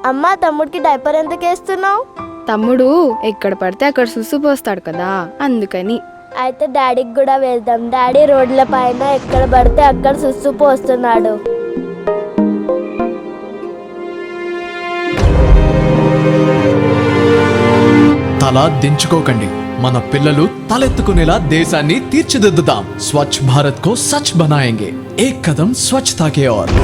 అమ్మా, తమ్ముడికి డైపర్ ఎందుకు వేస్తున్నావు? తమ్ముడు ఎక్కడ పడితే అక్కడ సుసు పోస్తాడు కదా, అందుకని. అయితే డాడీకి కూడా వేద్దాం. డాడీ రోడ్ల పైన ఎక్కడ పడితే అక్కడ సుస్సు పోస్తున్నాడు. తల దించుకోకండి. మన పిల్లలు తలెత్తుకునేలా దేశాన్ని తీర్చిదిద్దుదాం. స్వచ్ఛ భారత్ కో such బనాయేంగే. Ek Kadam Swachhata K or.